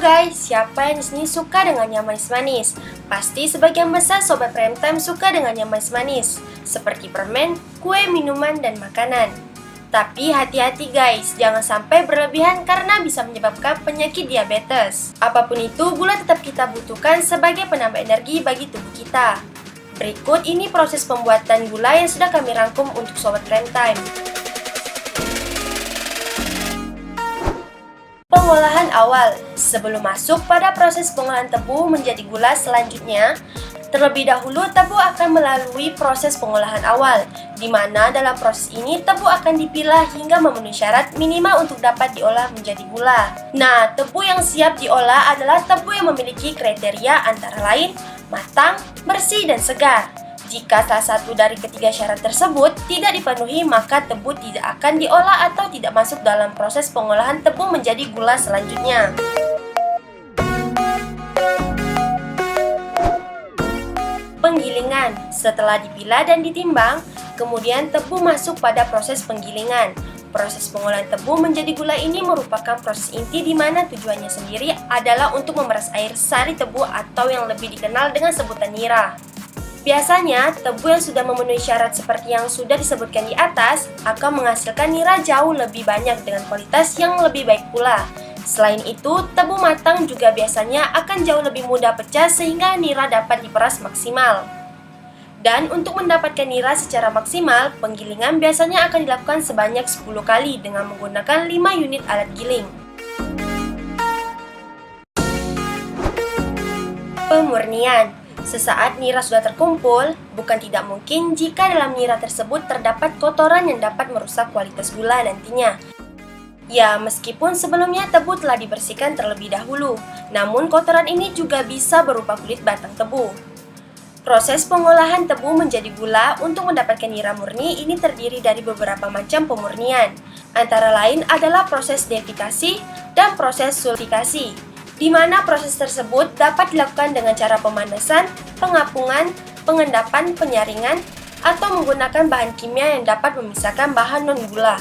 guys, siapa yang di sini suka dengan yang manis-manis? Pasti sebagian besar sobat prime time suka dengan yang manis-manis, seperti permen, kue, minuman, dan makanan. Tapi hati-hati guys, jangan sampai berlebihan karena bisa menyebabkan penyakit diabetes. Apapun itu, gula tetap kita butuhkan sebagai penambah energi bagi tubuh kita. Berikut ini proses pembuatan gula yang sudah kami rangkum untuk sobat prime time. Pengolahan awal. Sebelum masuk pada proses pengolahan tebu menjadi gula selanjutnya, terlebih dahulu tebu akan melalui proses pengolahan awal, di mana dalam proses ini tebu akan dipilah hingga memenuhi syarat minimal untuk dapat diolah menjadi gula. Nah, tebu yang siap diolah adalah tebu yang memiliki kriteria antara lain matang, bersih, dan segar. Jika salah satu dari ketiga syarat tersebut tidak dipenuhi, maka tebu tidak akan diolah atau tidak masuk dalam proses pengolahan tebu menjadi gula selanjutnya. Penggilingan. Setelah dipilah dan ditimbang, kemudian tebu masuk pada proses penggilingan. Proses pengolahan tebu menjadi gula ini merupakan proses inti di mana tujuannya sendiri adalah untuk memeras air sari tebu atau yang lebih dikenal dengan sebutan nira. Biasanya, tebu yang sudah memenuhi syarat seperti yang sudah disebutkan di atas akan menghasilkan nira jauh lebih banyak dengan kualitas yang lebih baik pula. Selain itu, tebu matang juga biasanya akan jauh lebih mudah pecah sehingga nira dapat diperas maksimal. Dan untuk mendapatkan nira secara maksimal, penggilingan biasanya akan dilakukan sebanyak 10 kali dengan menggunakan 5 unit alat giling. Pemurnian. Sesaat nira sudah terkumpul, bukan tidak mungkin jika dalam nira tersebut terdapat kotoran yang dapat merusak kualitas gula nantinya. Ya, meskipun sebelumnya tebu telah dibersihkan terlebih dahulu, namun kotoran ini juga bisa berupa kulit batang tebu. Proses pengolahan tebu menjadi gula untuk mendapatkan nira murni ini terdiri dari beberapa macam pemurnian. Antara lain adalah proses deifikasi dan proses sulfikasi, di mana proses tersebut dapat dilakukan dengan cara pemanasan, pengapungan, pengendapan, penyaringan, atau menggunakan bahan kimia yang dapat memisahkan bahan non-gula.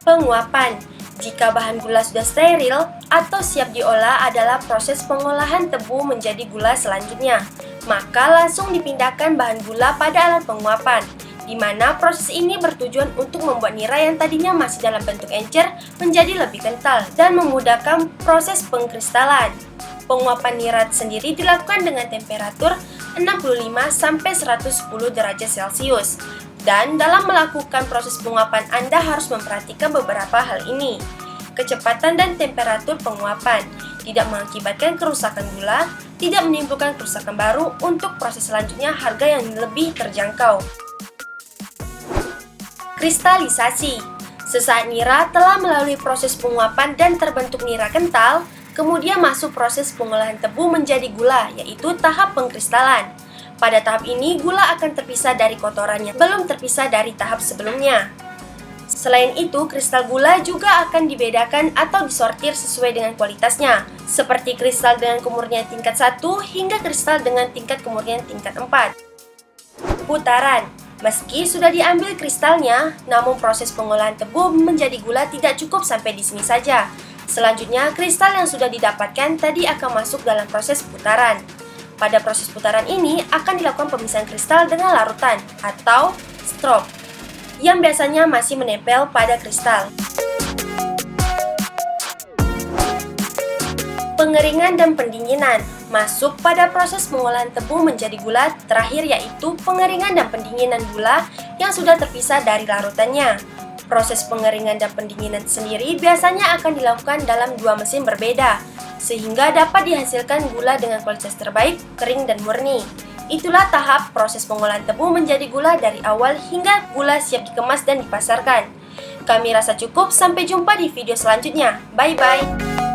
Penguapan. Jika bahan gula sudah steril atau siap diolah adalah proses pengolahan tebu menjadi gula selanjutnya. Maka langsung dipindahkan bahan gula pada alat penguapan, di mana proses ini bertujuan untuk membuat nira yang tadinya masih dalam bentuk encer menjadi lebih kental dan memudahkan proses pengkristalan. Penguapan nira sendiri dilakukan dengan temperatur 65-110 derajat Celcius. Dan dalam melakukan proses penguapan Anda harus memperhatikan beberapa hal ini. Kecepatan dan temperatur penguapan tidak mengakibatkan kerusakan gula, tidak menimbulkan kerusakan baru. Untuk proses selanjutnya harga yang lebih terjangkau. Kristalisasi. Sesaat nira telah melalui proses penguapan dan terbentuk nira kental, kemudian masuk proses pengolahan tebu menjadi gula, yaitu tahap pengkristalan. Pada tahap ini, gula akan terpisah dari kotorannya, belum terpisah dari tahap sebelumnya. Selain itu, kristal gula juga akan dibedakan atau disortir sesuai dengan kualitasnya, seperti kristal dengan kemurnian tingkat 1 hingga kristal dengan tingkat kemurnian tingkat 4. Putaran. Meski sudah diambil kristalnya, namun proses pengolahan tebu menjadi gula tidak cukup sampai di sini saja. Selanjutnya, kristal yang sudah didapatkan tadi akan masuk dalam proses putaran. Pada proses putaran ini akan dilakukan pemisahan kristal dengan larutan atau strop yang biasanya masih menempel pada kristal. Pengeringan dan pendinginan. Masuk pada proses pengolahan tebu menjadi gula terakhir, yaitu pengeringan dan pendinginan gula yang sudah terpisah dari larutannya. Proses pengeringan dan pendinginan sendiri biasanya akan dilakukan dalam dua mesin berbeda, sehingga dapat dihasilkan gula dengan kualitas terbaik, kering dan murni. Itulah tahap proses pengolahan tebu menjadi gula dari awal hingga gula siap dikemas dan dipasarkan. Kami rasa cukup, sampai jumpa di video selanjutnya. Bye-bye!